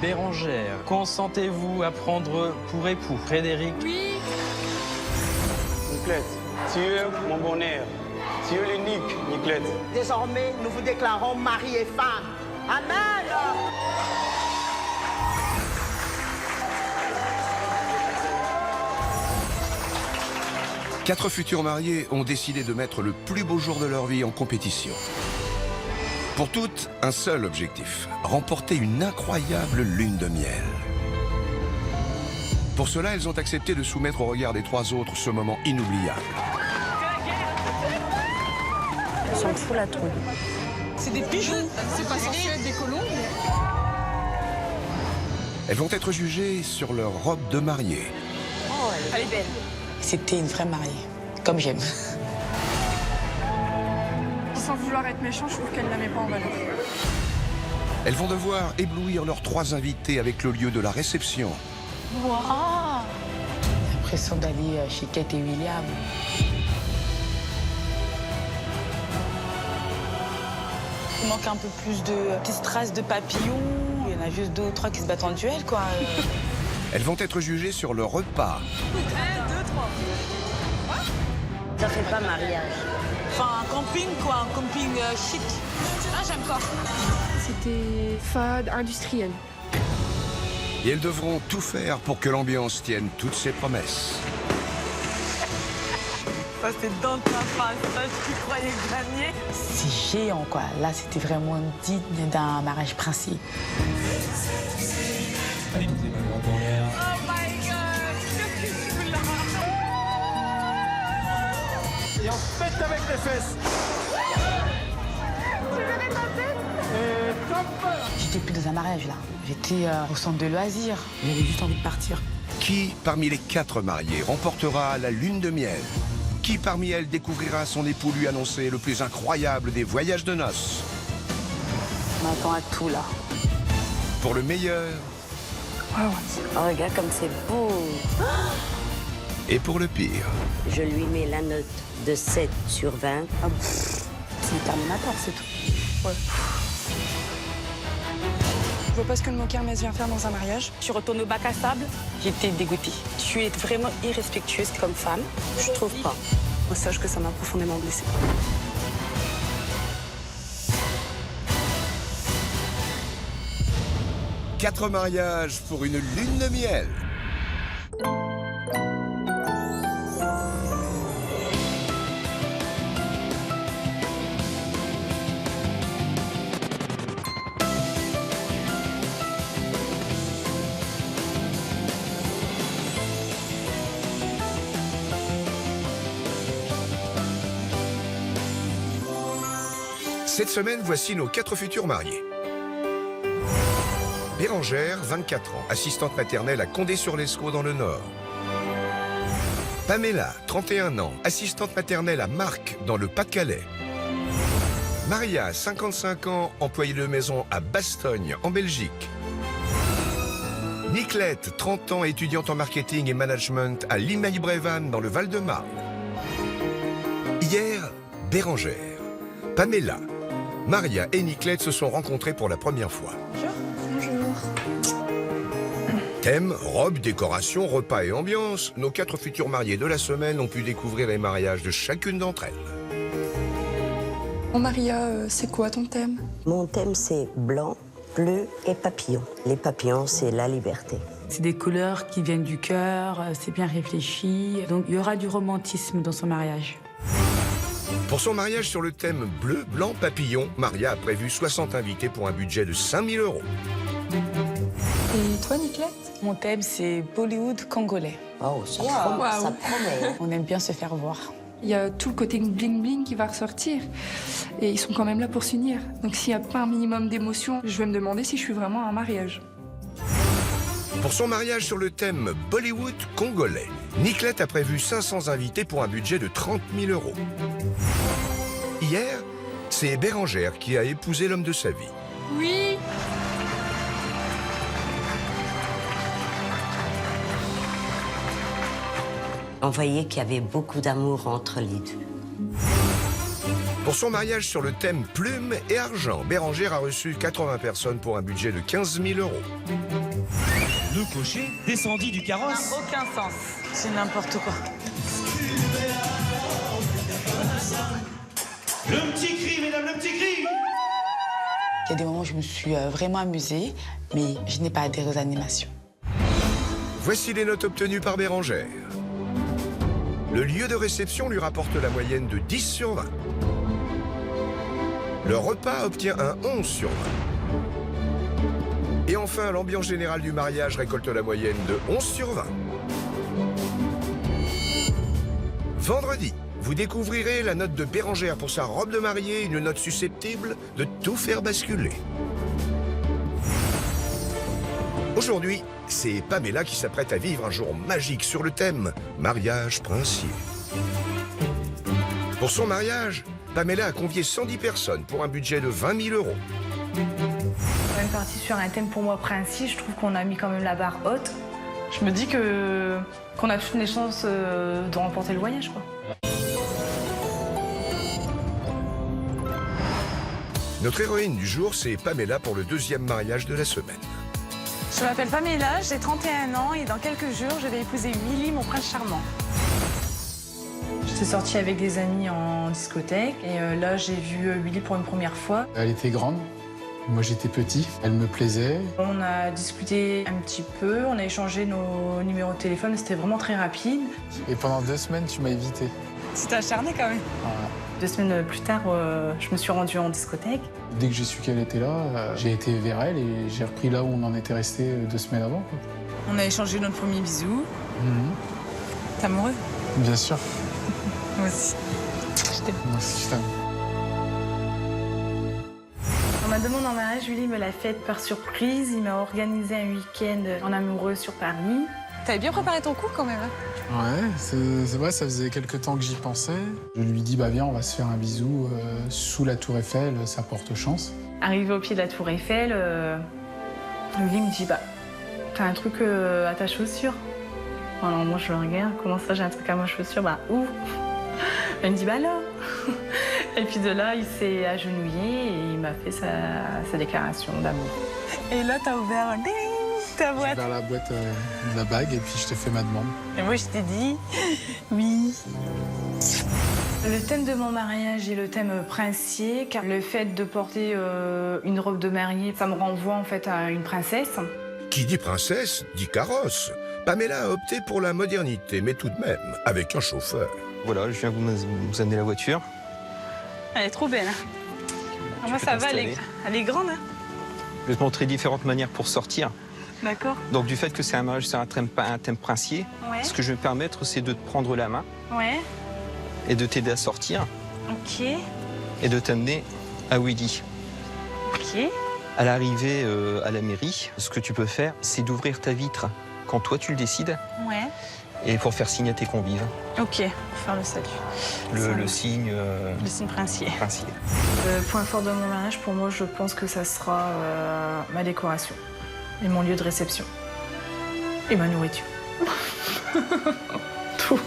Bérengère, consentez-vous à prendre pour époux Frédéric? Oui. Niclette, tu es mon bonheur. Tu es l'unique, Niclette. Désormais, nous vous déclarons mari et femme. Amen. Quatre futurs mariés ont décidé de mettre le plus beau jour de leur vie en compétition. Pour toutes, un seul objectif, remporter une incroyable lune de miel. Pour cela, elles ont accepté de soumettre au regard des trois autres ce moment inoubliable. Ils s'en foutent la trouille. C'est des pigeons. C'est pas censé être des colombes. Elles vont être jugées sur leur robe de mariée. Oh, elle est belle. C'était une vraie mariée, comme j'aime. Sans vouloir être méchant, je trouve qu'elle la met pas en valeur. Elles vont devoir éblouir leurs trois invités avec le lieu de la réception. Wow. J'ai l'impression d'aller chez Kate et William. Il manque un peu plus de petites traces de papillons. Il y en a juste 2 ou 3 qui se battent en duel, quoi. Elles vont être jugées sur leur repas. 1, 2, 3. Ça fait pas mariage. Enfin, un camping, quoi, un camping chic. Ah, j'aime pas. C'était fade, industriel. Et elles devront tout faire pour que l'ambiance tienne toutes ses promesses. Ça, c'est dans ta face. Ça, tu croyais gagner. C'est géant, quoi. Là, c'était vraiment digne d'un mariage princier. Oh my God. Qu'est-ce que tu fais là? Et on pète avec les fesses. Tu verrais ta tête? J'étais plus dans un mariage, là. J'étais au centre de loisirs. J'avais juste envie de partir. Qui, parmi les 4 mariés, remportera la lune de miel? Qui, parmi elles, découvrira son époux lui annoncer le plus incroyable des voyages de noces? On attend à tout, là. Pour le meilleur Oh, regarde comme c'est beau. et pour le pire. Je lui mets la note de 7 sur 20. Ah, c'est Terminator, c'est tout. Ouais. Je vois pas ce que le mot kermesse vient faire dans un mariage. Tu retournes au bac à sable. J'étais dégoûtée. Tu es vraiment irrespectueuse comme femme. Je trouve pas. Moi, sache que ça m'a profondément blessée. Quatre mariages pour une lune de miel. Cette semaine, voici nos 4 futurs mariés. Bérengère, 24 ans, assistante maternelle à Condé-sur-Lescaut dans le Nord. Pamela, 31 ans, assistante maternelle à Marques dans le Pas-de-Calais. Maria, 55 ans, employée de maison à Bastogne en Belgique. Niclette, 30 ans, étudiante en marketing et management à Limeil-Brévannes dans le Val-de-Marne. Hier, Bérengère, Pamela, Maria et Niclette se sont rencontrées pour la première fois. Bonjour. Thème, robe, décoration, repas et ambiance. Nos 4 futurs mariés de la semaine ont pu découvrir les mariages de chacune d'entre elles. Bon, Maria, c'est quoi ton thème? Mon thème, c'est blanc, bleu et papillon. Les papillons, c'est la liberté. C'est des couleurs qui viennent du cœur, c'est bien réfléchi. Donc il y aura du romantisme dans son mariage. Pour son mariage sur le thème bleu, blanc, papillon, Maria a prévu 60 invités pour un budget de 5 000 €. Et toi, Niclette? Mon thème, c'est Bollywood congolais. Oh, ça, Wow. ça promet. On aime bien se faire voir. Il y a tout le côté bling-bling qui va ressortir. Et ils sont quand même là pour s'unir. Donc s'il n'y a pas un minimum d'émotion, je vais me demander si je suis vraiment à un mariage. Pour son mariage sur le thème Bollywood congolais, Niclette a prévu 500 invités pour un budget de 30 000 €. Hier, c'est Bérengère qui a épousé l'homme de sa vie. Oui. On voyait qu'il y avait beaucoup d'amour entre les deux. Pour son mariage sur le thème plume et argent, Bérengère a reçu 80 personnes pour un budget de 15 000 €. Le cocher descendit du carrosse. Aucun sens. C'est n'importe quoi. Le petit cri, mesdames, le petit cri. Il y a des moments où je me suis vraiment amusée, mais je n'ai pas adhéré aux animations. Voici les notes obtenues par Bérengère. Le lieu de réception lui rapporte la moyenne de 10 sur 20. Le repas obtient un 11 sur 20. Et enfin, l'ambiance générale du mariage récolte la moyenne de 11 sur 20. Vendredi, vous découvrirez la note de Bérengère pour sa robe de mariée, une note susceptible de tout faire basculer. Aujourd'hui, c'est Pamela qui s'apprête à vivre un jour magique sur le thème mariage princier. Pour son mariage, Pamela a convié 110 personnes pour un budget de 20 000 €. On est parti sur un thème pour moi princier. Je trouve qu'on a mis quand même la barre haute. Je me dis qu'on a toutes les chances de remporter le voyage, quoi. Notre héroïne du jour, c'est Pamela pour le deuxième mariage de la semaine. Je m'appelle Pamela, j'ai 31 ans et dans quelques jours, je vais épouser Willy, mon prince charmant. J'étais sortie avec des amis en discothèque et là, j'ai vu Willy pour une première fois. Elle était grande. Moi, j'étais petit. Elle me plaisait. On a discuté un petit peu, on a échangé nos numéros de téléphone, c'était vraiment très rapide. Et pendant 2 semaines, tu m'as évité. Tu t'es acharné quand même. Voilà. 2 semaines plus tard, je me suis rendue en discothèque. Dès que j'ai su qu'elle était là, j'ai été vers elle et j'ai repris là où on en était resté 2 semaines avant, quoi. On a échangé notre premier bisou. T'es amoureux? Bien sûr. Moi aussi. Je t'aime. Moi aussi, je t'aime. On m'a demandé en mariage, Willy me l'a faite par surprise. Il m'a organisé un week-end en amoureux sur Paris. T'avais bien préparé ton coup quand même, hein? Ouais, c'est vrai, ça faisait quelques temps que j'y pensais. Je lui dis, bah viens, on va se faire un bisou sous la Tour Eiffel, ça porte chance. Arrivé au pied de la Tour Eiffel, Willy me dit, bah, t'as un truc à ta chaussure? Alors moi, je le regarde, comment ça, j'ai un truc à ma chaussure? Bah, où? Elle me dit, bah là. Et puis de là, il s'est agenouillé et il m'a fait sa déclaration d'amour. Et là, t'as ouvert ta boîte. J'ai ouvert la boîte de la bague et puis je t'ai fait ma demande. Et moi, je t'ai dit oui. Le thème de mon mariage est le thème princier, car le fait de porter une robe de mariée, ça me renvoie en fait à une princesse. Qui dit princesse, dit carrosse. Pamela a opté pour la modernité, mais tout de même, avec un chauffeur. Voilà, je viens vous amener la voiture. Elle est trop belle. Moi, ça va, elle est grande. Hein. Je vais te montrer différentes manières pour sortir. D'accord. Donc, du fait que c'est un mariage, c'est un thème princier, Ouais. ce que je vais me permettre, c'est de te prendre la main Ouais. et de t'aider à sortir Ok. et de t'amener à Willy. Ok. À l'arrivée à la mairie, ce que tu peux faire, c'est d'ouvrir ta vitre quand toi tu le décides Ouais. et pour faire signe à tes convives. Ok. Pour faire le salut. Le signe Le signe princier. princier. Le point fort de mon mariage, pour moi, je pense que ça sera ma décoration et mon lieu de réception. Et ma nourriture. Tout.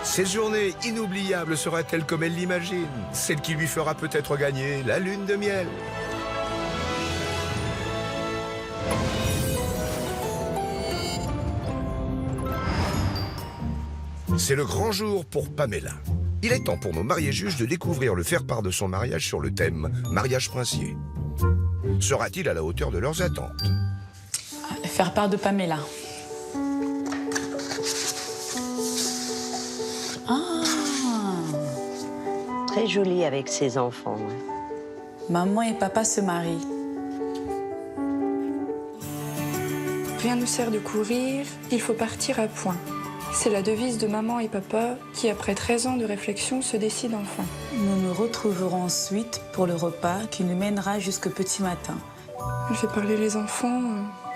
Cette journée inoubliable sera-t-elle comme elle l'imagine? Celle qui lui fera peut-être gagner la lune de miel. C'est le grand jour pour Pamela. Il est temps pour nos mariés juges de découvrir le faire-part de son mariage sur le thème mariage princier. Sera-t-il à la hauteur de leurs attentes? Faire part de Pamela. Très jolie avec ses enfants. Maman et papa se marient. Rien ne sert de courir, il faut partir à point. C'est la devise de maman et papa qui, après 13 ans de réflexion, se décident enfin. Nous nous retrouverons ensuite pour le repas qui nous mènera jusqu'au petit matin. Elle fait parler les enfants,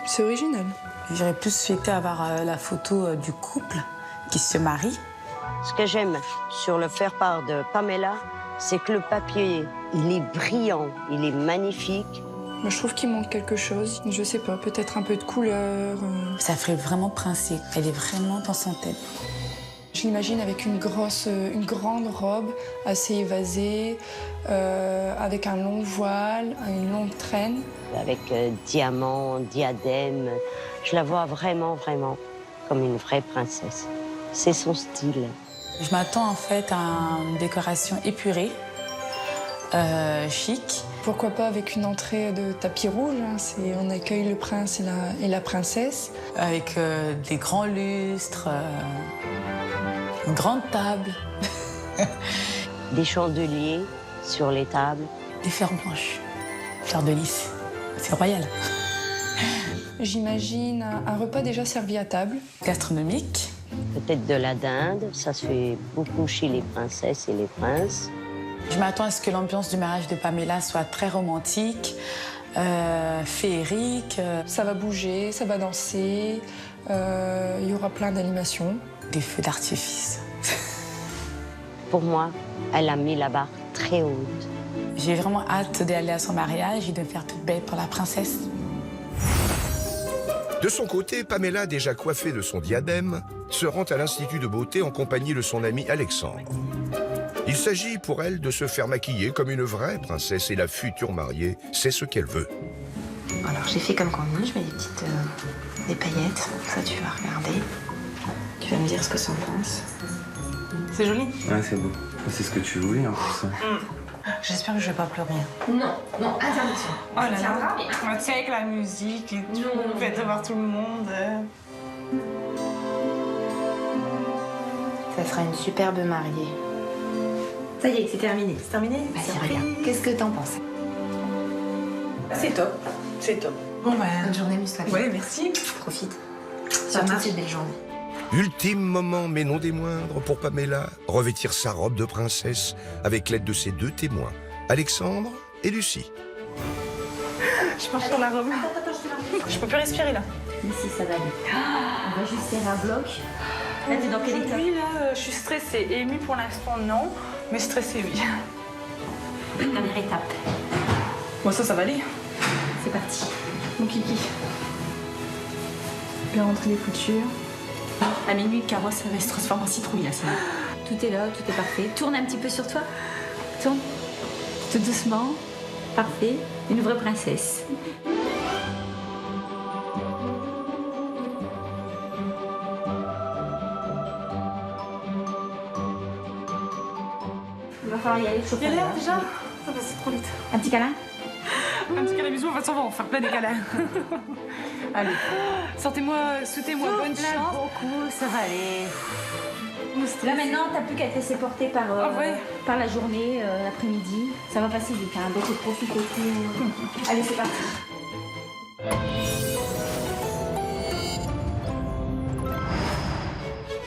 c'est original. J'aurais plus souhaité avoir la photo du couple qui se marie. Ce que j'aime sur le faire-part de Pamela, c'est que le papier, il est brillant, il est magnifique. Mais je trouve qu'il manque quelque chose. Je sais pas, peut-être un peu de couleur. Ça ferait vraiment princier. Elle est vraiment dans son thème. Je l'imagine avec une grande robe assez évasée, avec un long voile, une longue traîne. Avec diamants, diadème. Je la vois vraiment comme une vraie princesse. C'est son style. Je m'attends en fait à une décoration épurée, chic. Pourquoi pas avec une entrée de tapis rouge, hein, on accueille le prince et la princesse. Avec des grands lustres, une grande table. Des chandeliers sur les tables. Des fleurs blanches, fleurs de lys. C'est royal. J'imagine un repas déjà servi à table. Gastronomique. Peut-être de la dinde, ça se fait beaucoup chez les princesses et les princes. Je m'attends à ce que l'ambiance du mariage de Pamela soit très romantique, féerique. Ça va bouger, ça va danser, il y aura plein d'animations. Des feux d'artifice. Pour moi, elle a mis la barre très haute. J'ai vraiment hâte d'aller à son mariage et de me faire toute belle pour la princesse. De son côté, Pamela, déjà coiffée de son diadème, se rend à l'Institut de beauté en compagnie de son ami Alexandre. Il s'agit pour elle de se faire maquiller comme une vraie princesse et la future mariée, c'est ce qu'elle veut. Alors j'ai fait comme convenu, je mets des paillettes, ça tu vas regarder. Tu vas me dire ce que ça en pense. C'est joli. Ouais, c'est beau. C'est ce que tu voulais en plus. J'espère que je vais pas pleurer. Non, interdiction. Oh là là. Tu sais, avec la musique et tout, le fait de voir tout le monde. Ça sera une superbe mariée. Ça y est, c'est terminé. C'est terminé? Vas-y, regarde. Qu'est-ce que t'en penses? C'est top. C'est top. Bon ben. Bonne journée, amuse-toi. Ouais, merci. Profite. Surtout cette belle journée. Ultime moment, mais non des moindres, pour Pamela, revêtir sa robe de princesse avec l'aide de ses deux témoins, Alexandre et Lucie. Je marche sur la robe. Je peux plus respirer là. Ici, ça va aller. On va juste faire un bloc. Là, t'es dans quel état? Oui, là, je suis stressée. Émue pour l'instant, non. Mais stressée, oui. Dernière étape. Bon, ça va aller. C'est parti. Mon kiki. Bien rentrer les coutures. À minuit, le carrosse, ça va se transformer en citrouille, là, ça. Tout est là, tout est parfait. Tourne un petit peu sur toi. Tourne. Tout doucement. Parfait. Une vraie princesse. Il va falloir y aller. Il y a l'air déjà? Ça va, c'est trop vite. Un petit câlin? Un petit câlin, bisous, on va s'en va, faire plein des câlins. Allez, souhaitez-moi bonne chance. Beaucoup, ça va aller. Là maintenant, t'as plus qu'à te laisser porter par la journée, l'après-midi. Ça va passer vite, hein. Donc profite et tout. Allez, c'est parti.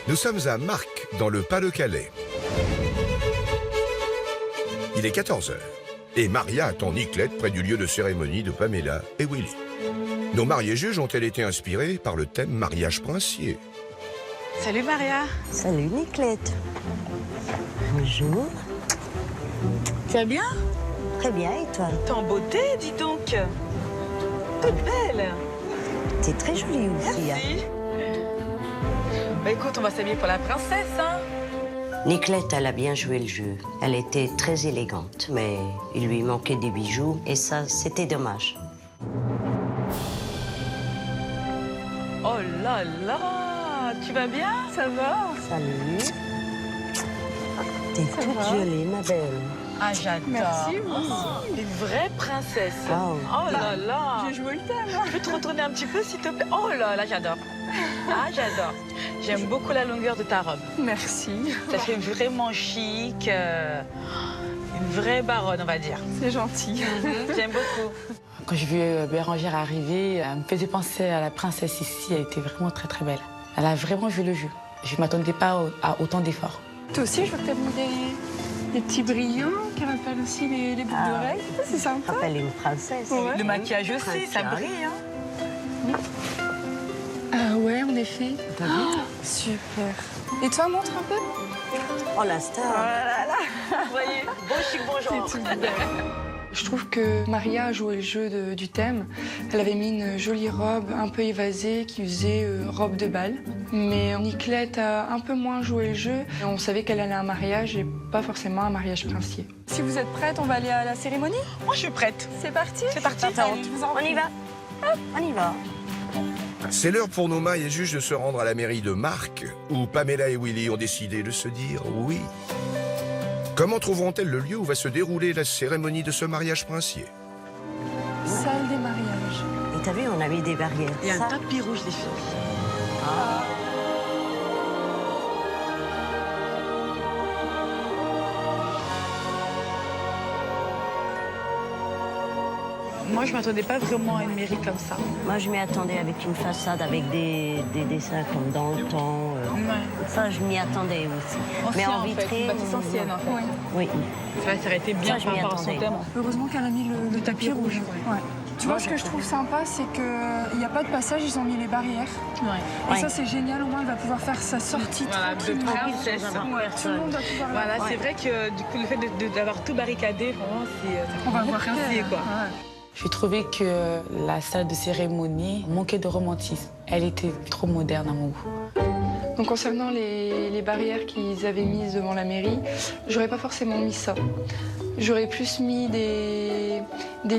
Nous sommes à Marques, dans le Pas-de-Calais. Il est 14h et Maria attend Niclette près du lieu de cérémonie de Pamela et Willy. Nos mariés juges ont-elles été inspirés par le thème mariage princier? Salut Maria. Salut Niclette. Bonjour. Tu vas bien? Très bien, et toi? T'es en beauté, dis donc. Toute belle. T'es très jolie aussi. Merci. Bah écoute, on va s'habiller pour la princesse, hein? Niclette, elle a bien joué le jeu. Elle était très élégante, mais il lui manquait des bijoux, et ça, c'était dommage. Oh là là! Tu vas bien? Ça va? Salut. T'es toute jolie, ma belle. Ah, j'adore. Merci, moi aussi. Une vraie princesse. Wow. Oh là là. J'ai joué le thème. Je peux te retourner un petit peu, s'il te plaît? Oh là là, j'adore. Ah, j'adore. J'aime beaucoup la longueur de ta robe. Merci. Ça fait vraiment chic. Une vraie baronne, on va dire. C'est gentil. J'aime beaucoup. Quand j'ai vu Bérangère arriver, elle me faisait penser à la princesse ici. Elle était vraiment très très belle. Elle a vraiment joué le jeu. Je ne m'attendais pas à autant d'efforts. Toi aussi, je vois que t'as mis des petits brillants, qu'elle appelle aussi les boucles d'oreilles. C'est sympa. Ça rappelle une princesse. Ouais. Le maquillage aussi, ça brille. Hein. Ah ouais, en effet. T'as vu? Super. Et toi, montre un peu. Oh, la star. Oh là là. Vous voyez, bon chic, bon genre. C'est tout belle. Je trouve que Maria a joué le jeu du thème. Elle avait mis une jolie robe un peu évasée qui faisait robe de bal. Mais Niclette a un peu moins joué le jeu. On savait qu'elle allait à un mariage et pas forcément un mariage princier. Si vous êtes prête, on va aller à la cérémonie? Moi, je suis prête. C'est parti? C'est parti. Attends, on y va. Hop, on y va. C'est l'heure pour nos mariés juges de se rendre à la mairie de Marc, où Pamela et Willy ont décidé de se dire oui. Comment trouveront-elles le lieu où va se dérouler la cérémonie de ce mariage princier? Salle des mariages. Et t'as vu, on a mis des barrières. Il y a un tapis rouge, les filles. Ah. Moi, je ne m'attendais pas vraiment à une mairie comme ça. Moi, je m'y attendais avec une façade, avec des dessins comme dans le temps. Ça, je m'y attendais aussi. Mais en fait, vitrée, une bâtisse ancienne, en fait. Oui. Ça aurait été bien Ça, par je m'y rapport à son attendais. thème. Heureusement qu'elle a mis le tapis rouge. Ouais. Tu vois, ce que je trouve sympa, c'est qu'il n'y a pas de passage, ils ont mis les barrières. Et ça, c'est génial, au moins, elle va pouvoir faire sa sortie tranquillement. Princesse. Tout le monde va pouvoir Voilà, c'est vrai que du coup, le fait d'avoir tout barricadé, vraiment, On va voir princesse, quoi. J'ai trouvé que la salle de cérémonie manquait de romantisme. Elle était trop moderne à mon goût. Donc concernant les barrières qu'ils avaient mises devant la mairie, j'aurais pas forcément mis ça. J'aurais plus mis des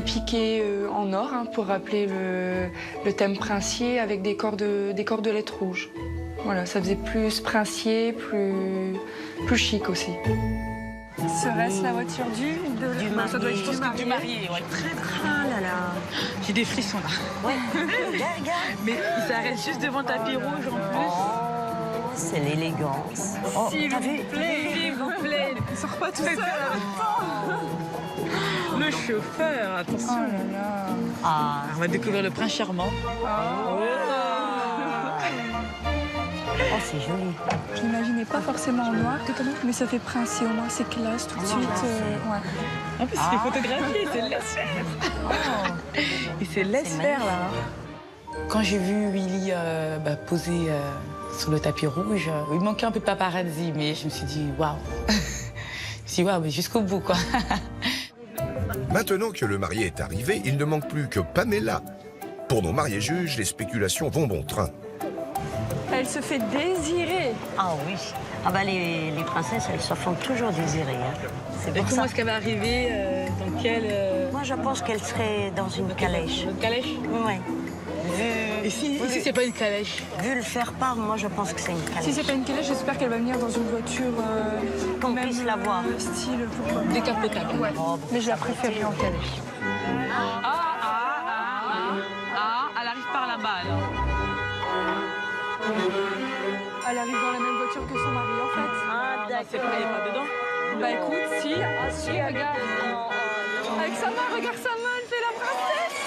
piquets en or pour rappeler le thème princier avec des cordelettes rouges. Voilà, ça faisait plus princier, plus chic aussi. Serait-ce la voiture du marié? Ça doit être du marié, ouais. Ah là là. J'ai des frissons là. Ouais. Regarde. Mais il s'arrête juste devant le tapis rouge en plus. C'est l'élégance. S'il vous plaît, Il sort pas tout seul. Le chauffeur, attention. Oh là là. Ah. On va découvrir le prince charmant. Oh, c'est joli. Je l'imaginais pas forcément en noir, mais ça fait princier au moins, c'est classe tout de suite. En plus, il est photographié, il se laisse faire. Il se laisse faire, là. Quand j'ai vu Willy poser sur le tapis rouge, il manquait un peu de paparazzi, mais je me suis dit, waouh. Je me suis dit, waouh, mais jusqu'au bout, quoi. Maintenant que le marié est arrivé, il ne manque plus que Pamela. Pour nos mariés juges, les spéculations vont bon train. Elle se fait désirer. Ah oui. Ah bah les princesses, elles se font toujours désirer. C'est Et pour comment ça. est-ce qu'elle va arriver? Dans quelle... Moi, je pense qu'elle serait dans une calèche. Une calèche? Oui. Et si c'est pas une calèche? Vu le faire-part, moi, je pense que c'est une calèche. Si c'est pas une calèche, j'espère qu'elle va venir dans une voiture qu'on puisse la voir. Style pourquoi pas. Décapotable. Ouais. Mais je la préférerais en calèche. Elle arrive par là-bas, alors. Elle arrive dans la même voiture que son mari, en fait. Ah, Elle est pas dedans? Bah écoute, si, regarde. Avec sa main, regarde sa main, elle fait la princesse.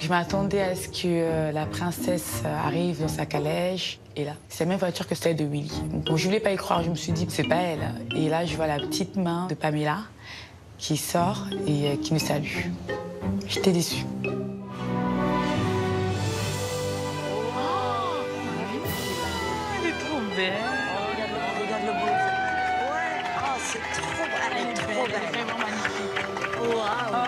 Je m'attendais à ce que la princesse arrive dans sa calèche. Et là, c'est la même voiture que celle de Willy. Bon, je voulais pas y croire, je me suis dit que c'est pas elle. Et là, je vois la petite main de Pamela qui sort et qui me salue. J'étais déçue. Elle est trop belle. Regarde le beau. Ouais. Oh, c'est trop belle. Elle est trop belle. Elle est vraiment magnifique. Waouh.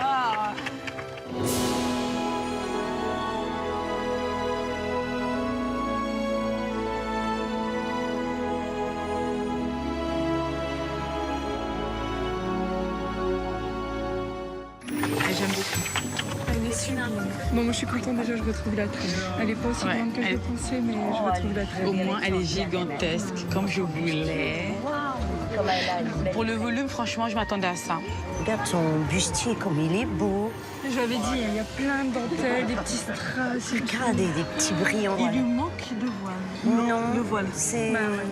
J'aime beaucoup. Elle est sublime. Bon, moi je suis contente déjà, je retrouve la traîne. Elle est pas aussi grande que je pensais, mais je retrouve la traîne. Au moins, elle est gigantesque, comme je voulais. Comme elle a. Pour le volume, franchement, je m'attendais à ça. Regarde son bustier, comme il est beau. Je l'avais dit, il y a plein de dentelles, des petits strass. Regarde, des petits brillants. Il lui manque de voile. Non, le voile. C'est... Bah, ouais.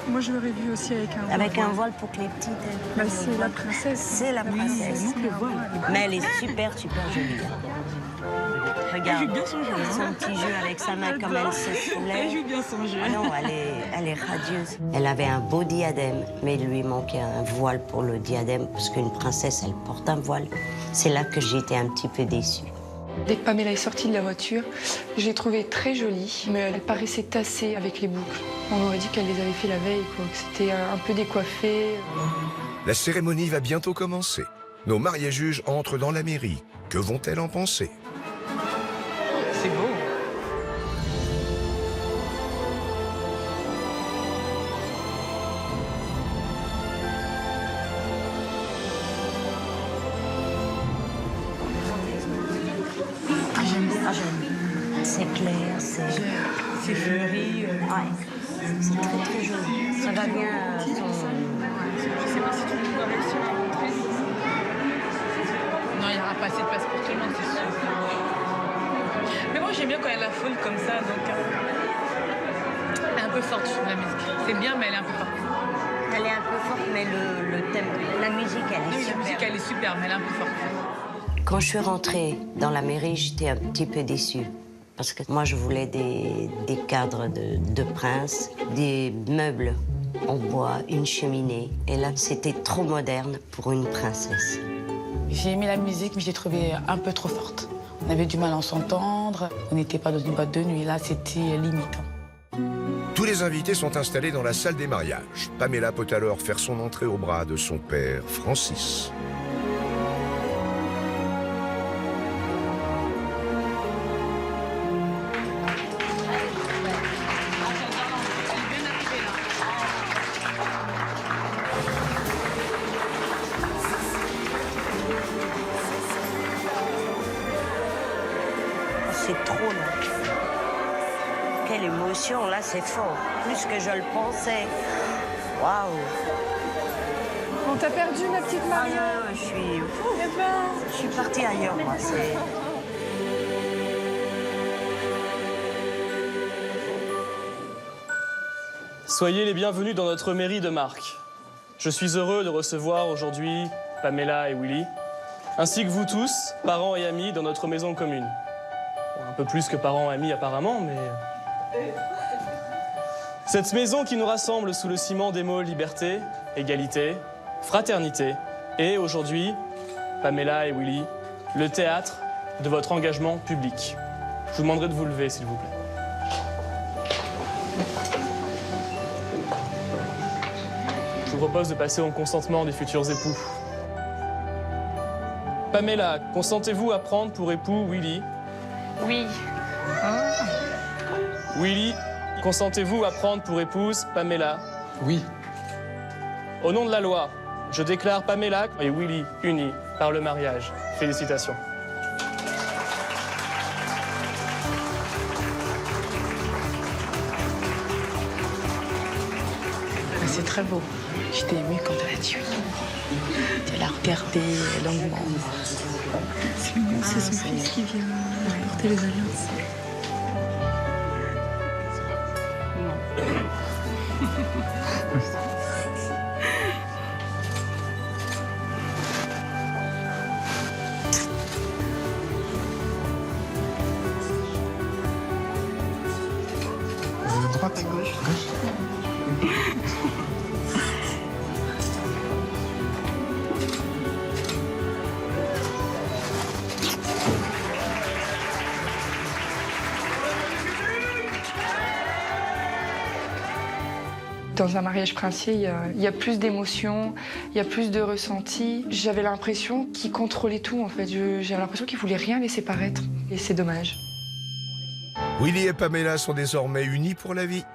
Moi, je l'aurais vu aussi avec un voile. Avec un voile pour que les petites... Bah, c'est la princesse. C'est la princesse. Mais elle est super jolie. Regarde, Elle joue bien son jeu. son petit jeu avec sa main comme elle se soulève. Elle joue bien son jeu. Ah non, elle est radieuse. Elle avait un beau diadème, mais il lui manquait un voile pour le diadème, parce qu'une princesse, elle porte un voile. C'est là que j'étais un petit peu déçue. Dès que Pamela est sortie de la voiture, je l'ai trouvée très jolie, mais elle paraissait tassée avec les boucles. On aurait dit qu'elle les avait fait la veille, quoi, que c'était un peu décoiffé. La cérémonie va bientôt commencer. Nos mariés juges entrent dans la mairie. Que vont-elles en penser? C'est beau. C'est clair, c'est fleuri. Ouais. C'est très très joli. Ça va bien. Je sais pas si tout le monde va réussir à rentrer. Non, il n'y aura pas assez de place pour tout le monde, c'est sûr. Mais moi, j'aime bien quand il y a la foule comme ça, donc... Elle est un peu forte, je trouve, la musique. C'est bien, mais elle est un peu forte. Elle est un peu forte, mais le thème, la musique, elle est oui, super. La musique, elle est super, mais elle est un peu forte. Quand je suis rentrée dans la mairie, j'étais un petit peu déçue. Parce que moi, je voulais des cadres de prince, des meubles en bois, une cheminée. Et là, c'était trop moderne pour une princesse. J'ai aimé la musique, mais je l'ai trouvée un peu trop forte. On avait du mal à s'entendre. On n'était pas dans une boîte de nuit. Là, c'était limite. Tous les invités sont installés dans la salle des mariages. Pamela peut alors faire son entrée au bras de son père, Francis. C'est trop là. Quelle émotion, là, c'est fort. Plus que je le pensais. Waouh. On t'a perdu, ma petite Marie. Je suis partie ailleurs, moi. Soyez les bienvenus dans notre mairie de Marques. Je suis heureux de recevoir aujourd'hui Pamela et Willy, ainsi que vous tous, parents et amis, dans notre maison commune. Un peu plus que parents et amis apparemment, mais... Cette maison qui nous rassemble sous le ciment des mots liberté, égalité, fraternité, et aujourd'hui, Pamela et Willy, le théâtre de votre engagement public. Je vous demanderai de vous lever, s'il vous plaît. Je vous propose de passer au consentement des futurs époux. Pamela, consentez-vous à prendre pour époux Willy? Oui. Willy, consentez-vous à prendre pour épouse Pamela? Oui. Au nom de la loi, je déclare Pamela et Willy unis par le mariage. Félicitations. C'est très beau. J'étais émue quand elle a dit oui. Elle a regardé longuement. C'est mignon, c'est son fils qui vient porter les alliances. Vous êtes droite? Gauche. Dans un mariage princier, il y a plus d'émotions, il y a plus de ressentis. J'avais l'impression qu'il contrôlait tout, en fait. J'avais l'impression qu'il voulait rien laisser paraître. Et c'est dommage. Willy et Pamela sont désormais unis pour la vie.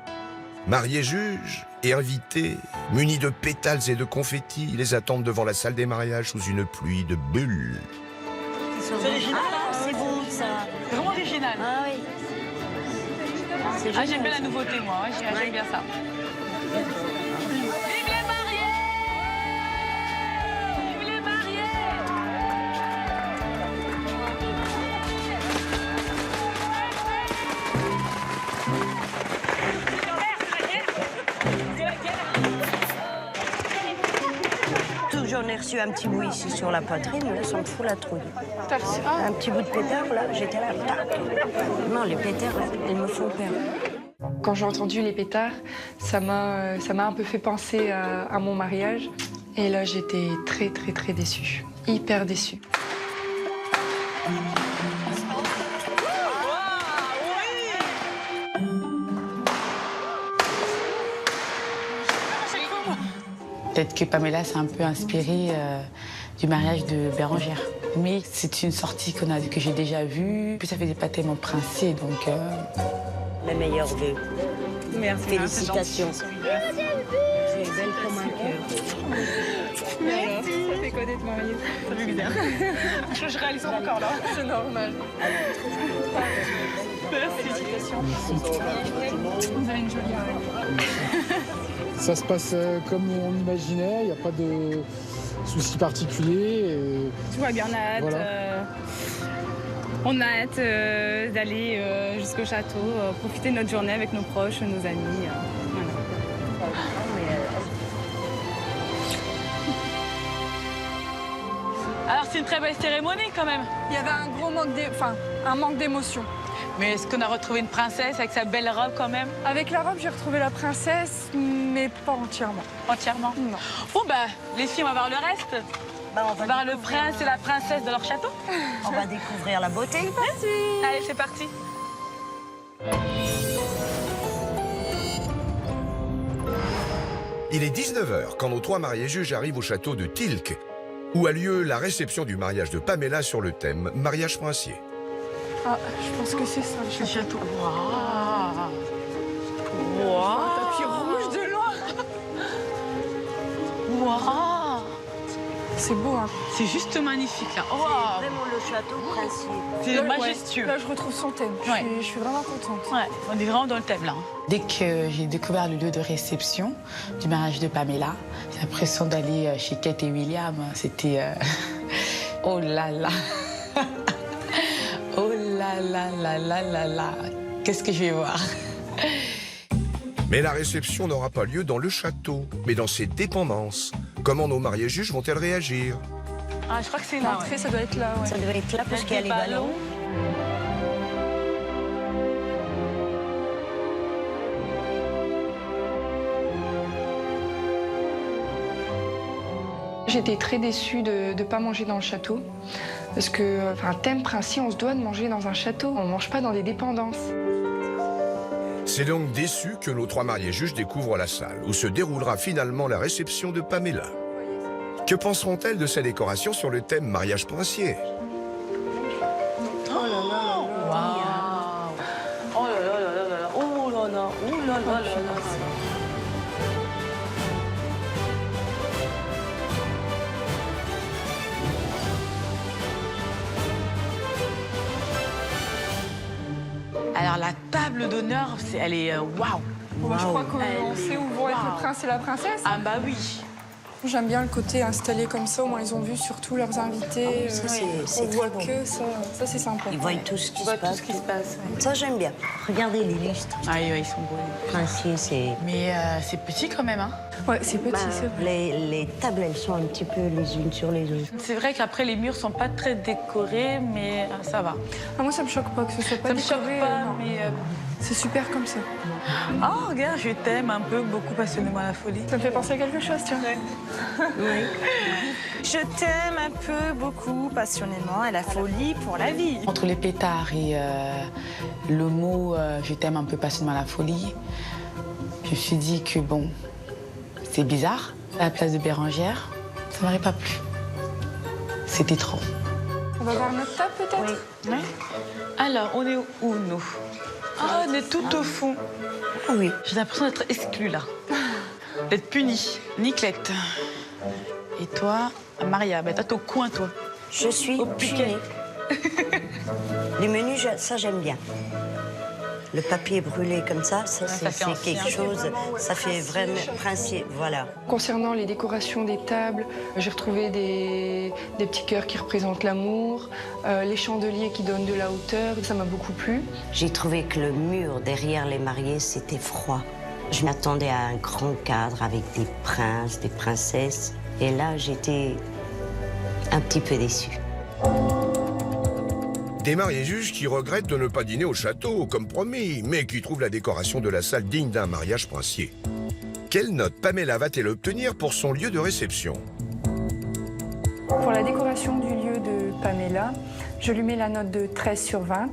Mariés juges et invités, munis de pétales et de confettis, les attendent devant la salle des mariages sous une pluie de bulles. C'est original. Ah, c'est bon, ça. C'est vraiment original. Ah oui. Ah, j'aime bien la nouveauté, moi. Ouais, j'aime bien ça. Vive les mariés! Vive les mariés! Tout, j'en ai reçu un petit bout ici sur la poitrine, là, ça me fout la trouille. T'as reçu Un petit bout de pétard, là, j'étais là, tac. Non, les pétards, là, ils me font peur. Quand j'ai entendu les pétards, ça m'a un peu fait penser à mon mariage. Et là, j'étais très, très, très déçue. Hyper déçue. Peut-être que Pamela s'est un peu inspirée du mariage de Bérangère. Mais c'est une sortie que j'ai déjà vue. Puis ça faisait pas tellement princier, donc... Les meilleurs vœux. Merci. Félicitations. Tu es belle comme un cœur. Merci. Ça fait quoi d'être mariée? Ça fait bizarre. Je réalise pas encore là. C'est normal. Merci. Vous avez une jolie oreille. Ça se passe comme on imaginait, il n'y a pas de soucis particuliers. Tout va bien, on a hâte. Voilà. On a hâte d'aller jusqu'au château, profiter de notre journée avec nos proches, nos amis. Voilà. Alors c'est une très belle cérémonie quand même. Il y avait un gros manque d'émotion. Mais est-ce qu'on a retrouvé une princesse avec sa belle robe quand même? Avec la robe, j'ai retrouvé la princesse, mais pas entièrement. Entièrement? Non. Bon bah, les filles, on va voir le reste. On va voir le prince et la princesse de leur château. On va découvrir la beauté. Merci. Allez, c'est parti. Il est 19h quand nos 3 mariés juges arrivent au château de Tilk, où a lieu la réception du mariage de Pamela sur le thème mariage princier. Ah, je pense que c'est ça, le château. Waouh. Tapis rouge de loin. Waouh. C'est beau, hein. C'est juste magnifique, là. C'est vraiment le château princier. C'est majestueux. Là, je retrouve son thème. Ouais. Je suis vraiment contente. Ouais, on est vraiment dans le thème, là. Dès que j'ai découvert le lieu de réception du mariage de Pamela, j'ai l'impression d'aller chez Kate et William. C'était... Oh là là. Oh là là là là là là. Qu'est-ce que je vais voir? Mais la réception n'aura pas lieu dans le château, mais dans ses dépendances. Comment nos mariés juges vont-elles réagir? Ah, je crois que c'est là. L'entrée, ça doit être là, ouais. Ça doit être là parce qu'il y a les ballons. J'étais très déçue de ne pas manger dans le château. Parce que, enfin, thème princier, on se doit de manger dans un château. On ne mange pas dans des dépendances. C'est donc déçu que nos 3 mariés juges découvrent la salle, où se déroulera finalement la réception de Pamela. Que penseront-elles de sa décoration sur le thème mariage princier? Oh là là. Waouh. Oh là là là là là. Oh là là. Oh là là là là. Alors la table d'honneur, elle est waouh. Bon, je crois qu'on sait où vont être le prince et la princesse. Ah bah oui. J'aime bien le côté installé comme ça, au moins ils ont vu surtout leurs invités. Ça, c'est on voit très que ça c'est sympa. Ils voient tout ce qui se passe. Tout ce qui se passe. Ouais. Ça, j'aime bien. Regardez les lustres. Ah oui, ils sont beaux. Princier, c'est... Mais c'est petit quand même, hein. Ouais, c'est petit, c'est vrai. Les tables, elles sont un petit peu les unes sur les autres. C'est vrai qu'après, les murs sont pas très décorés, mais ça va. Ah, moi, ça me choque pas que ce soit pas ça décoré. Ça me choque pas, mais... C'est super comme ça. Oh, regarde, je t'aime un peu, beaucoup passionnément à la folie. Ça me fait penser à quelque chose, tiens. Oui. Je t'aime un peu, beaucoup, passionnément à la folie pour la vie. Entre les pétards et le mot je t'aime un peu passionnément à la folie, je me suis dit que bon, c'est bizarre. À la place de Bérangère, ça m'aurait pas plu. C'était trop. On va voir notre table peut-être? Oui. Alors, on est où, nous? Ah, on est tout au fond. Ah oui. J'ai l'impression d'être exclue, là. D'être punie. Niclette. Et toi, Maria, ben, toi, t'es au coin, toi. Je suis au piquet. Les menus, ça, j'aime bien. Le papier brûlé comme ça c'est quelque chose, ça fait vraiment princier, voilà. Concernant les décorations des tables, j'ai retrouvé des petits cœurs qui représentent l'amour, les chandeliers qui donnent de la hauteur, ça m'a beaucoup plu. J'ai trouvé que le mur derrière les mariés, c'était froid. Je m'attendais à un grand cadre avec des princes, des princesses, et là, j'étais un petit peu déçue. Des mariés juges qui regrettent de ne pas dîner au château, comme promis, mais qui trouvent la décoration de la salle digne d'un mariage princier. Quelle note Pamela va-t-elle obtenir pour son lieu de réception? Pour la décoration du lieu de Pamela, je lui mets la note de 13 sur 20.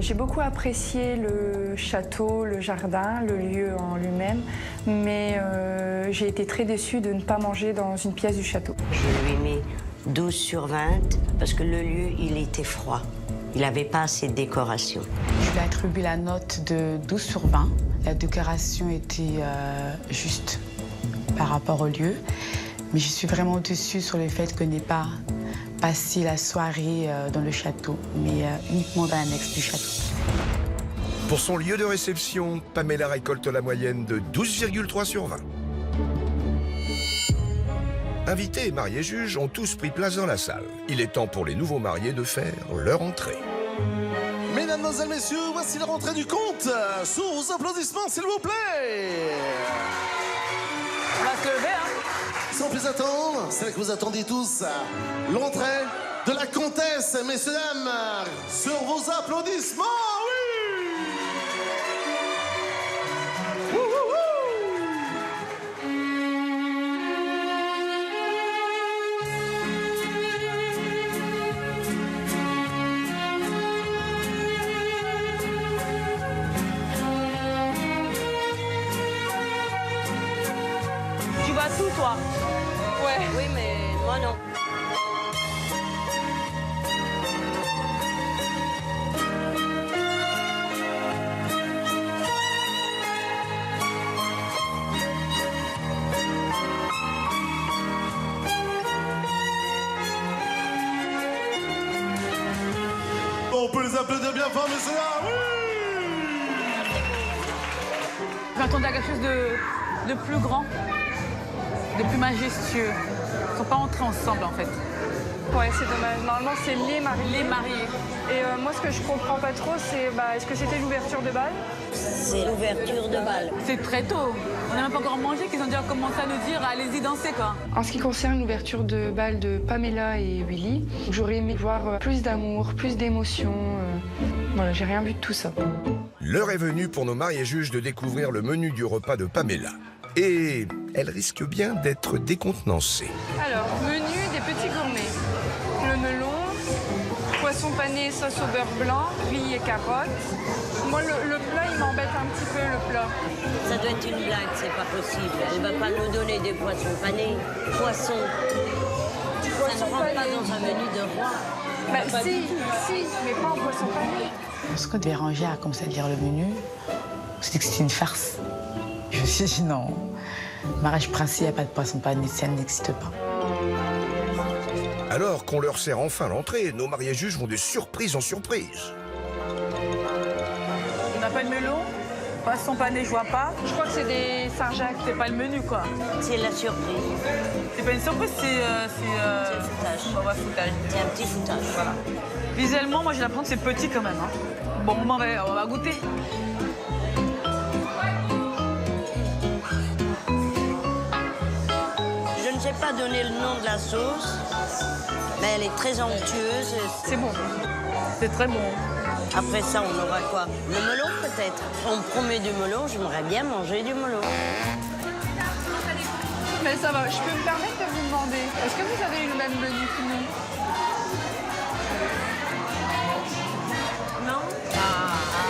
J'ai beaucoup apprécié le château, le jardin, le lieu en lui-même, mais j'ai été très déçue de ne pas manger dans une pièce du château. Je lui ai mis 12 sur 20 parce que le lieu, il était froid. Il n'avavait pas assez de décoration. Je lui ai attribué la note de 12 sur 20. La décoration était juste par rapport au lieu, mais je suis vraiment déçue sur le fait que n'ait pas passé la soirée dans le château, mais uniquement dans l'annexe du château. Pour son lieu de réception, Pamela récolte la moyenne de 12,3 sur 20. Invités et mariés juges ont tous pris place dans la salle. Il est temps pour les nouveaux mariés de faire leur entrée. Mesdames, messieurs, voici la rentrée du comte. Sous vos applaudissements, s'il vous plaît. On va se lever, hein. Sans plus attendre, c'est que vous attendiez tous l'entrée de la comtesse, messieurs, dames, sur vos applaudissements, oui. Tu vois tout, toi? Ouais. Oui, mais moi non. On peut les applaudir bien fort, messieurs, oui. Je m'attendais à quelque chose de plus grand, de plus majestueux. Ils ne sont pas entrés ensemble, en fait. Ouais, c'est dommage. Normalement, c'est les mariés. Les mariés. Et moi, ce que je comprends pas trop, c'est est-ce que c'était l'ouverture de bal? C'est l'ouverture de bal. C'est très tôt. On n'a même pas encore mangé qu'ils ont déjà commencé à nous dire allez-y danser, quoi. En ce qui concerne l'ouverture de bal de Pamela et Willy, j'aurais aimé voir plus d'amour, plus d'émotion. Voilà, j'ai rien vu de tout ça. L'heure est venue pour nos mariés juges de découvrir le menu du repas de Pamela. Et elle risque bien d'être décontenancée. Alors, menu des petits gourmets. Le melon, poisson pané, sauce au beurre blanc, riz et carottes. Moi, le plat, il m'embête un petit peu, le plat. Ça doit être une blague, c'est pas possible. Elle va pas nous donner des poissons panés. Poisson. Ça ne rentre pas dans un menu de roi. Bah, si, mais pas en poisson pané. Ce qu'on devait ranger a commencé à lire le menu. C'était que c'était une farce. Je me suis dit non. Mariage princier, il n'y a pas de poisson pané, ça n'existe pas. Alors qu'on leur sert enfin l'entrée, nos mariés juges vont de surprise en surprise. On n'a pas de melon, poisson pané, je vois pas. Je crois que c'est des Saint-Jacques. C'est pas le menu, quoi. C'est la surprise. C'est pas une surprise, c'est le foutage. Ouais, foutage. C'est un petit foutage. Voilà. Visuellement, moi, j'ai l'impression que c'est petit quand même. Hein. Bon, on va goûter. Je ne sais pas donner le nom de la sauce, mais elle est très onctueuse. C'est bon. C'est très bon. Après ça, on aura quoi? Le melon, peut-être. On me promet du melon, j'aimerais bien manger du melon. Mais ça va, je peux me permettre de vous demander, est-ce que vous avez eu le même menu que nous? Non.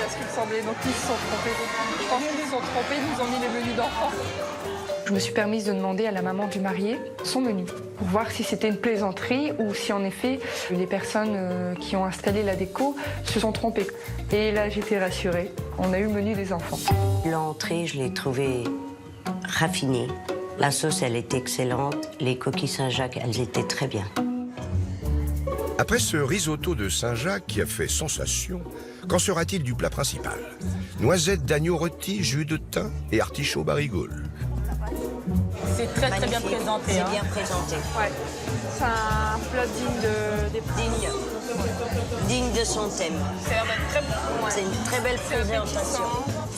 C'est ce qu'il me semblait, donc ils se sont trompés. Je pense qu'ils se sont trompés, ils nous ont mis les menus d'enfants. Je me suis permise de demander à la maman du marié son menu, pour voir si c'était une plaisanterie ou si en effet les personnes qui ont installé la déco se sont trompées. Et là j'étais rassurée, on a eu le menu des enfants. L'entrée, je l'ai trouvée raffinée. La sauce, elle était excellente. Les coquilles Saint-Jacques, elles étaient très bien. Après ce risotto de Saint-Jacques qui a fait sensation, qu'en sera-t-il du plat principal? Noisettes d'agneau rôti, jus de thym et artichaut barigoule. C'est très bien présenté. C'est hein. bien présenté. Ouais, c'est un plat Digne de son thème. C'est une très belle présentation.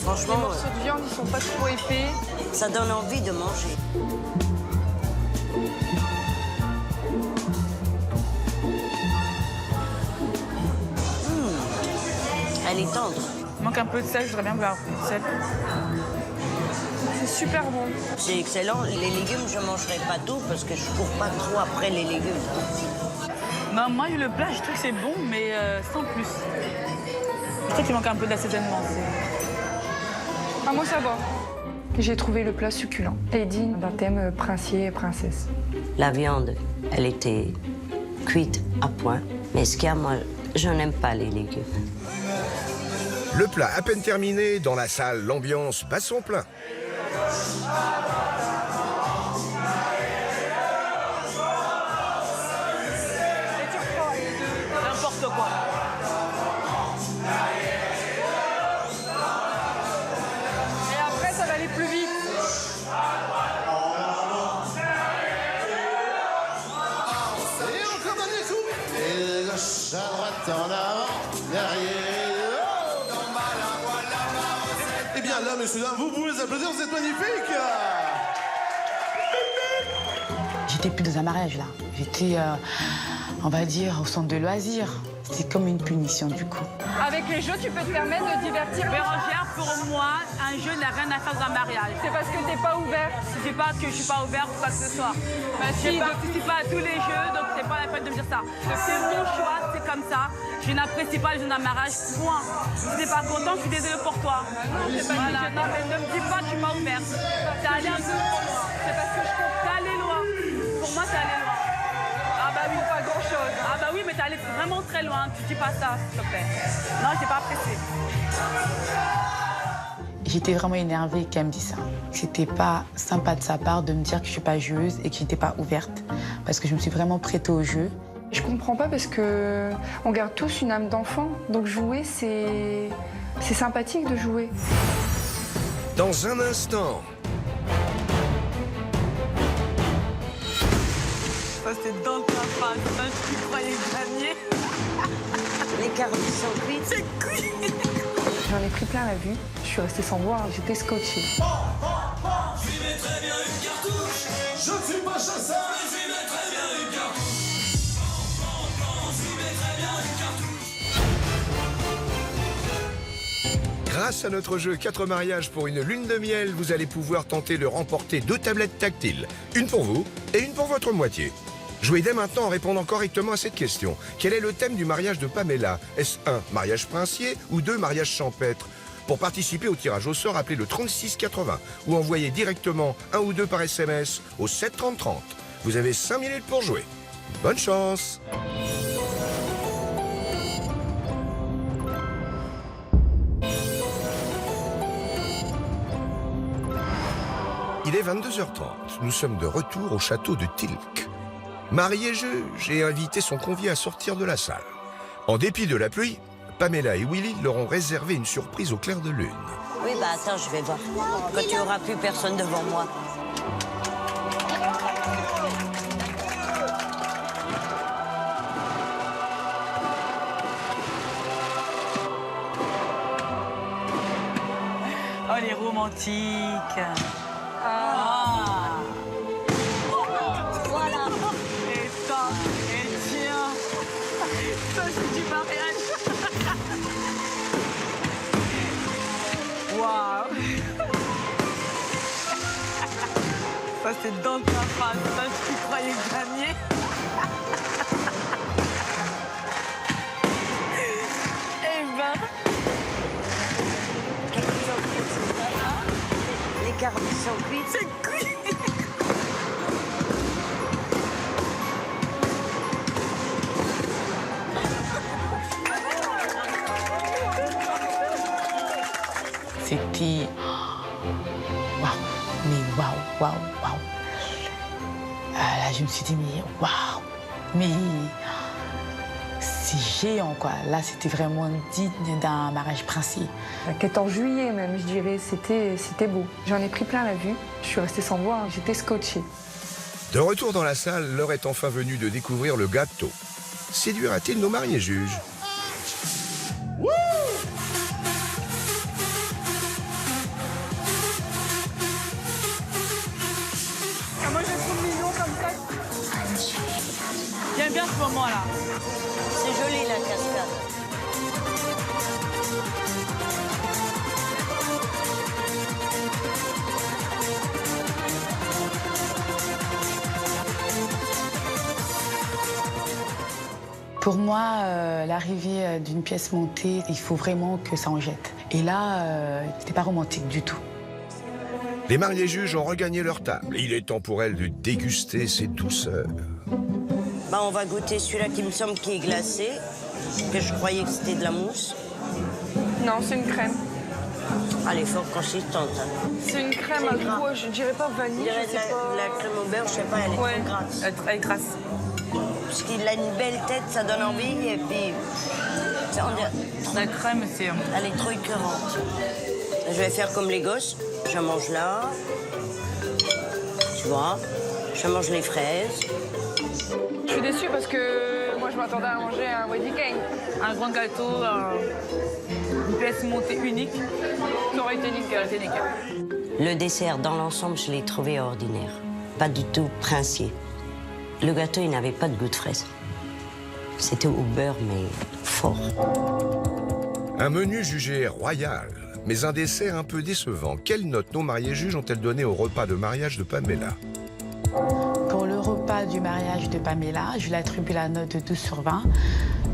Franchement, les morceaux de viande, ils sont pas trop épais. Ça donne envie de manger. Elle est tendre. Il manque un peu de sel, je voudrais bien voir un peu de sel. C'est super bon. C'est excellent. Les légumes, je ne mangerai pas tout parce que je ne cours pas trop après les légumes. Non, moi, le plat, je trouve que c'est bon, mais sans plus. Je trouve qu'il manque un peu d'assaisonnement. Ah, moi, ça va. J'ai trouvé le plat succulent et digne d'un thème princier et princesse. La viande, elle était cuite à point. Mais ce qu'il y a, moi, je n'aime pas les légumes. Le plat à peine terminé, dans la salle, l'ambiance bat son plein. N'importe quoi. Et après, ça va aller plus vite. Et encore dernier coup. Et de gauche à droite, en avant, derrière. Eh bien là, messieurs, dames, vous pouvez les applaudir, vous êtes magnifiques. J'étais plus dans un mariage là. J'étais, on va dire, au centre de loisirs. C'est comme une punition du coup. Avec les jeux, tu peux te permettre de divertir. Bérangère, pour moi, un jeu n'a rien à faire dans un mariage. C'est parce que t'es pas ouvert. C'est pas que je suis pas ouverte ou quoi que ce soit. Je participe pas à tous les jeux, donc c'est pas la peine de me dire ça. C'est mon choix, c'est comme ça. Je n'apprécie pas les jeux d'un mariage, point. Si t'es pas content, je suis désolée pour toi. Voilà, non, mais ne me dis pas que je suis pas ouverte. T'es allé un peu trop loin. C'est parce que je comprends. T'es allé loin. Pour moi, t'es allé loin. Ah bah oui, pas grand-chose. Ah bah oui, mais t'es allé vraiment très loin. Tu dis pas ça, s'il te plaît. Non, j'ai pas apprécié. J'étais vraiment énervée qu'elle me dise ça. C'était pas sympa de sa part de me dire que je suis pas joueuse et que j'étais pas ouverte. Parce que je me suis vraiment prêtée au jeu. Je comprends pas parce que on garde tous une âme d'enfant. Donc jouer, c'est sympathique de jouer. Dans un instant, Ça, c'est dans ta face. Ça, tu croyais gagner. Les carottes sont cuites. C'est cuit. J'en ai pris plein la vue. Je suis restée sans voir. J'étais scotchée. Je lui mettrais bien une cartouche. Je ne suis pas chasseur. Je lui mettrais bien une cartouche. Je lui mettrais bien une cartouche. grâce à notre jeu 4 mariages pour une lune de miel, vous allez pouvoir tenter de remporter 2 tablettes tactiles. Une pour vous et une pour votre moitié. Jouez dès maintenant en répondant correctement à cette question. Quel est le thème du mariage de Pamela? Est-ce 1, mariage princier ou 2, mariage champêtre? Pour participer au tirage au sort, appelez le 3680 ou envoyez directement 1 ou 2 par SMS au 7 30 30. Vous avez 5 minutes pour jouer. Bonne chance! Il est 22h30. Nous sommes de retour au château de Tilk. Marie et juge et invité sont conviés à sortir de la salle. En dépit de la pluie, Pamela et Willy leur ont réservé une surprise au clair de lune. Oui, bah attends, je vais voir. Quand il n'y aura plus personne devant moi. Oh, les romantiques. Voilà. Et ça, et tiens. Ça, c'est du mariage. Waouh. Ça, c'est dans ta face. Ça, tu croyais gagner. Eh ben. Les carottes sont cuites. C'est cuit. C'était... Waouh, mais waouh. Là, je me suis dit, mais waouh, mais c'est géant, quoi. Là, c'était vraiment digne d'un mariage princier. La 14 juillet même, je dirais, c'était beau. J'en ai pris plein la vue. Je suis restée sans voir, j'étais scotchée. De retour dans la salle, l'heure est enfin venue de découvrir le gâteau. Séduira-t-il nos mariés juges? Moi, je trouve mignon comme ça. J'aime bien ce moment-là. C'est joli, la cascade. Pour moi, l'arrivée d'une pièce montée, il faut vraiment que ça en jette. Et là, c'était pas romantique du tout. Les mariés juges ont regagné leur table. Il est temps pour elles de déguster ces douceurs. Bah, on va goûter celui-là qui me semble qui est glacé, que je croyais que c'était de la mousse. Non, c'est une crème. Elle est fort consistante. Hein. C'est une crème à quoi? Je dirais pas vanille, je sais pas. La crème au beurre, je sais pas, elle est trop grasse. Elle est grasse. Parce qu'il a une belle tête, ça donne envie, et puis... La crème, c'est... Elle est trop écœurante. Je vais faire comme les gosses. Je mange là. Tu vois? Je mange les fraises. Je suis déçue parce que moi, je m'attendais à manger un wedding cake. Un grand gâteau, une pièce montée unique. Ça aurait été nickel. Le dessert, dans l'ensemble, je l'ai trouvé ordinaire. Pas du tout princier. Le gâteau, il n'avait pas de goût de fraise. C'était au beurre, mais fort. Un menu jugé royal, mais un dessert un peu décevant. Quelle note nos mariés juges ont-elles donné au repas de mariage de Pamela? Pour le repas du mariage de Pamela, je lui attribue la note de 12 sur 20.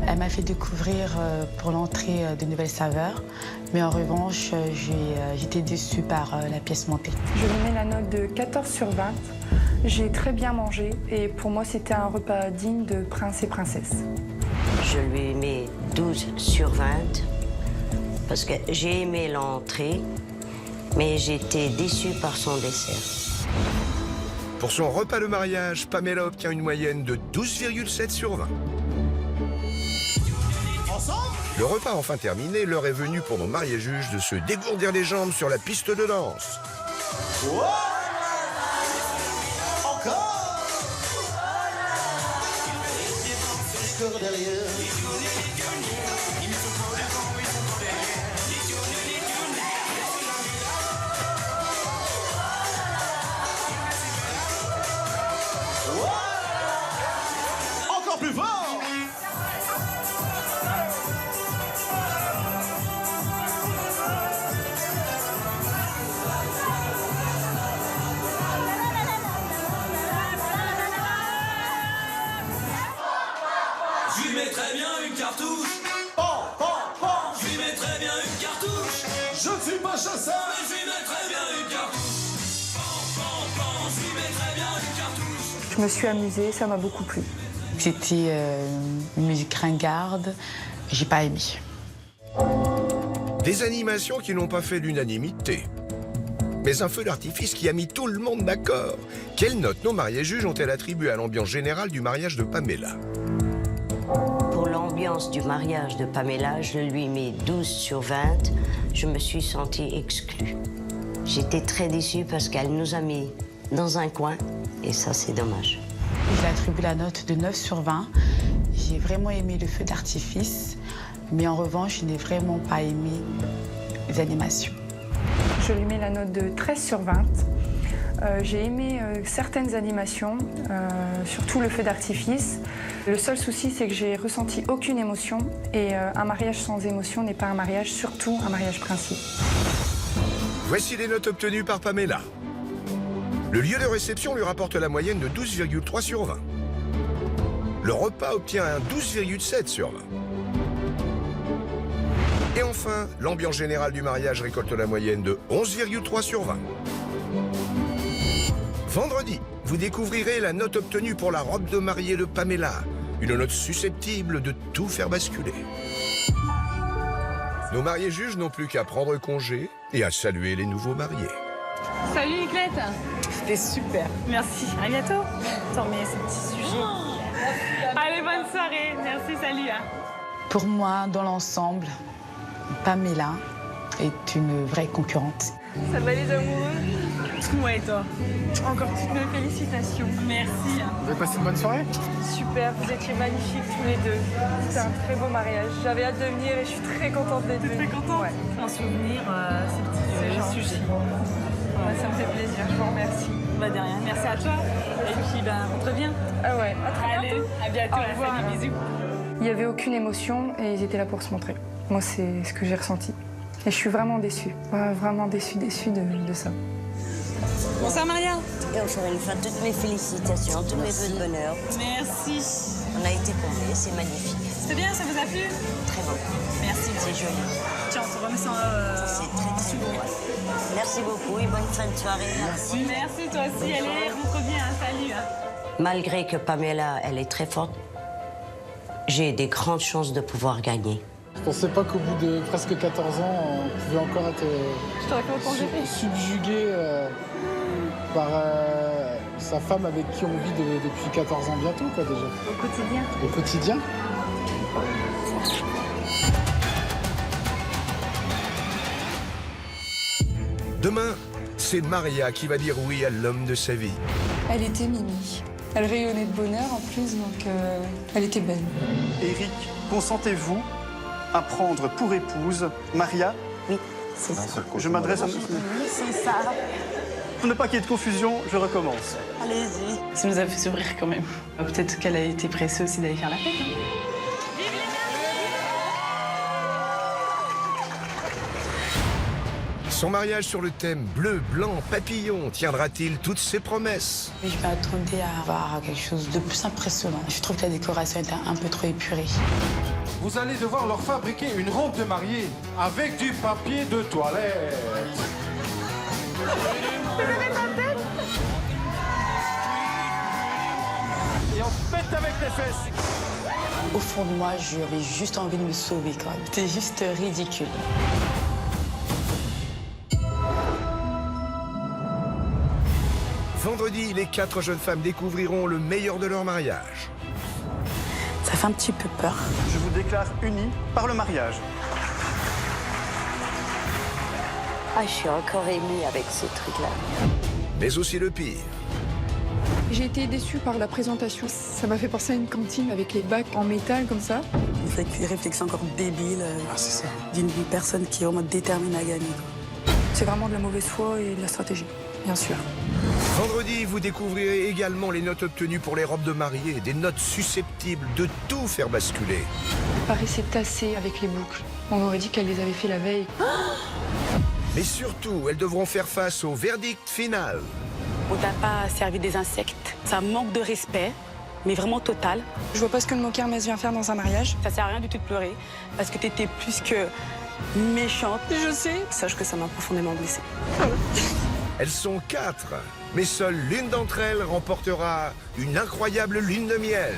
Elle m'a fait découvrir pour l'entrée de nouvelles saveurs. Mais en revanche, j'étais déçue par la pièce montée. Je lui mets la note de 14 sur 20. J'ai très bien mangé et pour moi, c'était un repas digne de prince et princesse. Je lui mets 12 sur 20 parce que j'ai aimé l'entrée, mais j'étais déçue par son dessert. Pour son repas de mariage, Pamela obtient une moyenne de 12,7 sur 20. Le repas enfin terminé, l'heure est venue pour nos mariés juges de se dégourdir les jambes sur la piste de danse. Encore plus fort. Je lui mettrais bien une cartouche. Je lui mettrais bien une cartouche. Je ne suis pas chasseur. Mais je lui mettrais bien une cartouche. Je lui mettrais bien une cartouche. Je me suis amusée, ça m'a beaucoup plu. C'était une musique ringarde, j'ai pas aimé. Des animations qui n'ont pas fait l'unanimité. Mais un feu d'artifice qui a mis tout le monde d'accord. Quelle note nos mariés juges ont-elles attribué à l'ambiance générale du mariage de Pamela? Pour l'ambiance du mariage de Pamela, je lui mets 12 sur 20. Je me suis sentie exclue. J'étais très déçue parce qu'elle nous a mis dans un coin, et ça, c'est dommage. Je lui attribue la note de 9 sur 20. J'ai vraiment aimé le feu d'artifice, mais en revanche, je n'ai vraiment pas aimé les animations. Je lui mets la note de 13 sur 20. J'ai aimé certaines animations, surtout le feu d'artifice. Le seul souci, c'est que j'ai ressenti aucune émotion. Et un mariage sans émotion n'est pas un mariage, surtout un mariage princier. Voici les notes obtenues par Pamela. Le lieu de réception lui rapporte la moyenne de 12,3 sur 20. Le repas obtient un 12,7 sur 20. Et enfin, l'ambiance générale du mariage récolte la moyenne de 11,3 sur 20. Vendredi, vous découvrirez la note obtenue pour la robe de mariée de Pamela. Une note susceptible de tout faire basculer. Nos mariés juges n'ont plus qu'à prendre congé et à saluer les nouveaux mariés. Salut Niclette. C'était super. Merci, à bientôt. Attends, mais ce petit sujet. Allez, bonne soirée. Merci, salut. Pour moi, dans l'ensemble, Pamela est une vraie concurrente. Ça va les amoureux? Ouais, toi. Encore toutes mes félicitations. Merci. Vous avez passé une bonne soirée? Super, vous étiez magnifiques tous les deux. C'était un très beau mariage. J'avais hâte de venir et je suis très contente d'être venue. Très contente? Ouais. Un souvenir, ce petit sujet. Ouais, ça me fait plaisir, je vous remercie. Bah de rien, merci à toi. Et puis ben, on te revient. Ah ouais, à très bientôt. À bientôt, Au revoir. salut, bisous. Il n'y avait aucune émotion et ils étaient là pour se montrer. Moi, c'est ce que j'ai ressenti. Et je suis vraiment déçue, vraiment déçue de ça. Bonsoir Maria. Et encore une fois, toutes mes félicitations, tous mes vœux de bonheur. Merci. On a été comblés, c'est magnifique. C'est bien, ça vous a plu? Très beau. Merci. C'est joli. Tiens, on se remet ça C'est très beau. Merci beaucoup et bonne fin de soirée. Merci. Merci, toi aussi. Allez, rentre bien, salut. Malgré que Pamela, elle est très forte, j'ai des grandes chances de pouvoir gagner. Je pensais pas qu'au bout de presque 14 ans, on pouvait encore être subjugué par sa femme avec qui on vit depuis 14 ans bientôt, quoi, déjà. Au quotidien. Au quotidien. Demain, c'est Maria qui va dire oui à l'homme de sa vie. Elle était Mimi. Elle rayonnait de bonheur en plus, donc elle était belle. Éric, consentez-vous à prendre pour épouse Maria? Oui, c'est ça. Je m'adresse à... Oui, c'est ça. Pour ne pas qu'il y ait de confusion, je recommence. Allez-y. Ça nous a fait sourire quand même. Peut-être qu'elle a été pressée aussi d'aller faire la fête. Son mariage sur le thème bleu, blanc, papillon tiendra-t-il toutes ses promesses? Je m'attendais à avoir quelque chose de plus impressionnant. Je trouve que la décoration était un peu trop épurée. Vous allez devoir leur fabriquer une robe de mariée avec du papier de toilette. Et on pète avec les fesses. Au fond de moi, j'avais juste envie de me sauver quand même. C'était juste ridicule. Vendredi, les 4 jeunes femmes découvriront le meilleur de leur mariage. Ça fait un petit peu peur. Je vous déclare unis par le mariage. Ah, je suis encore émue avec ce truc-là. Mais aussi le pire. J'ai été déçue par la présentation. Ça m'a fait penser à une cantine avec les bacs en métal comme ça. Avec une réflexion encore débile d'une personne qui est vraiment déterminée à gagner. C'est vraiment de la mauvaise foi et de la stratégie, bien sûr. Vendredi, vous découvrirez également les notes obtenues pour les robes de mariée, des notes susceptibles de tout faire basculer. Elle paraissait tassée avec les boucles. On aurait dit qu'elle les avait fait la veille. Mais surtout, elles devront faire face au verdict final. On t'a pas servi des insectes. Ça manque de respect, mais vraiment total. Je vois pas ce que le mot kermesse vient faire dans un mariage. Ça sert à rien du tout de pleurer, parce que t'étais plus que méchante. Je sais. Sache que ça m'a profondément blessée. Elles sont 4, mais seule l'une d'entre elles remportera une incroyable lune de miel.